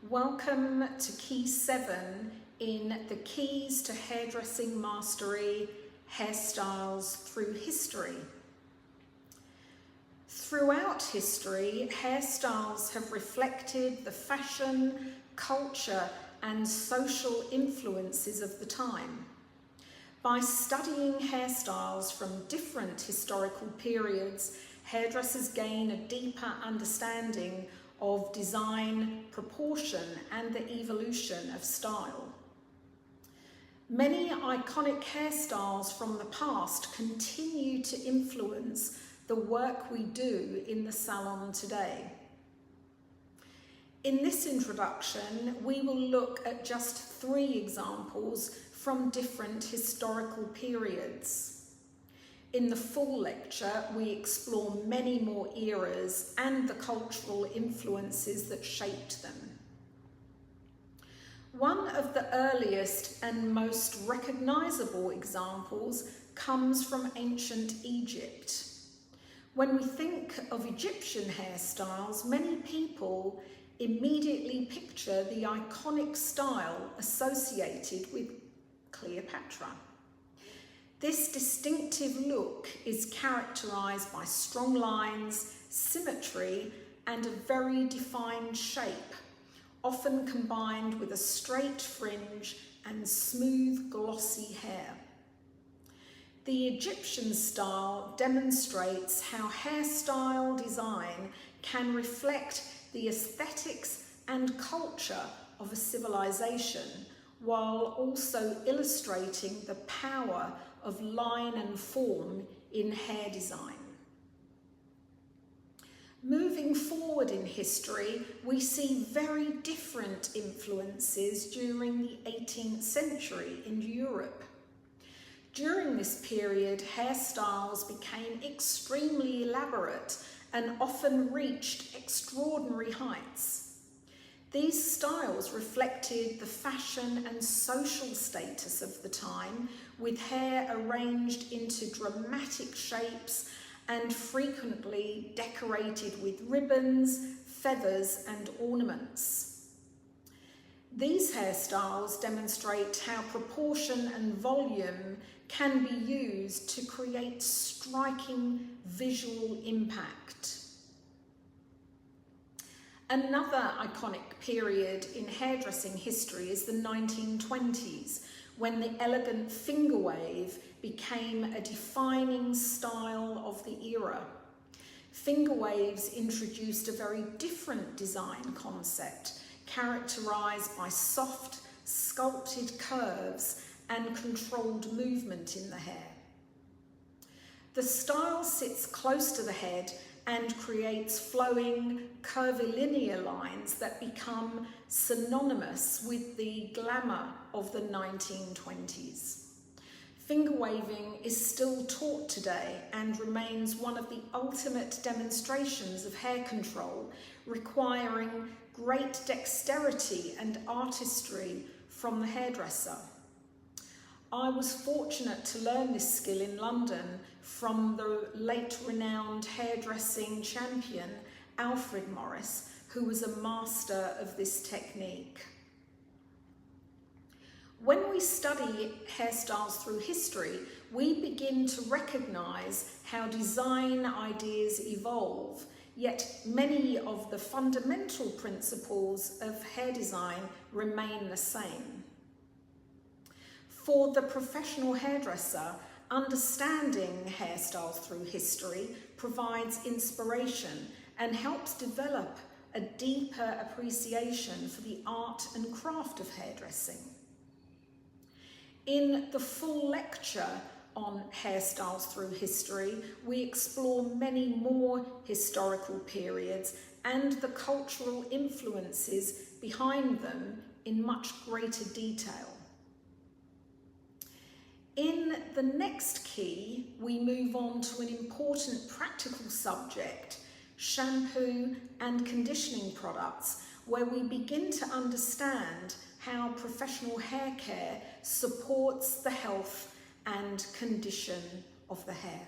Welcome to Key 7 in the Keys to Hairdressing Mastery, Hairstyles through History. Throughout history, hairstyles have reflected the fashion, culture, and social influences of the time. By studying hairstyles from different historical periods, hairdressers gain a deeper understanding of design, proportion, and the evolution of style. Many iconic hairstyles from the past continue to influence the work we do in the salon today. In this introduction, we will look at just 3 examples from different historical periods. In the full lecture, we explore many more eras and the cultural influences that shaped them. One of the earliest and most recognisable examples comes from ancient Egypt. When we think of Egyptian hairstyles, many people immediately picture the iconic style associated with Cleopatra. This distinctive look is characterised by strong lines, symmetry, and a very defined shape, often combined with a straight fringe and smooth, glossy hair. The Egyptian style demonstrates how hairstyle design can reflect the aesthetics and culture of a civilization, while also illustrating the power of line and form in hair design. Moving forward in history, we see very different influences during the 18th century in Europe. During this period, hairstyles became extremely elaborate and often reached extraordinary heights. These styles reflected the fashion and social status of the time, with hair arranged into dramatic shapes and frequently decorated with ribbons, feathers, and ornaments. These hairstyles demonstrate how proportion and volume can be used to create striking visual impact. Another iconic period in hairdressing history is the 1920s, when the elegant finger wave became a defining style of the era. Finger waves introduced a very different design concept, characterised by soft, sculpted curves and controlled movement in the hair. The style sits close to the head and creates flowing, curvilinear lines that become synonymous with the glamour of the 1920s. Finger waving is still taught today and remains one of the ultimate demonstrations of hair control, requiring great dexterity and artistry from the hairdresser. I was fortunate to learn this skill in London from the late renowned hairdressing champion Alfred Morris, who was a master of this technique. When we study hairstyles through history, we begin to recognise how design ideas evolve, yet many of the fundamental principles of hair design remain the same. For the professional hairdresser, understanding hairstyles through history provides inspiration and helps develop a deeper appreciation for the art and craft of hairdressing. In the full lecture on hairstyles through history, we explore many more historical periods and the cultural influences behind them in much greater detail. In the next key, we move on to an important practical subject, shampoo and conditioning products, where we begin to understand how professional hair care supports the health and condition of the hair.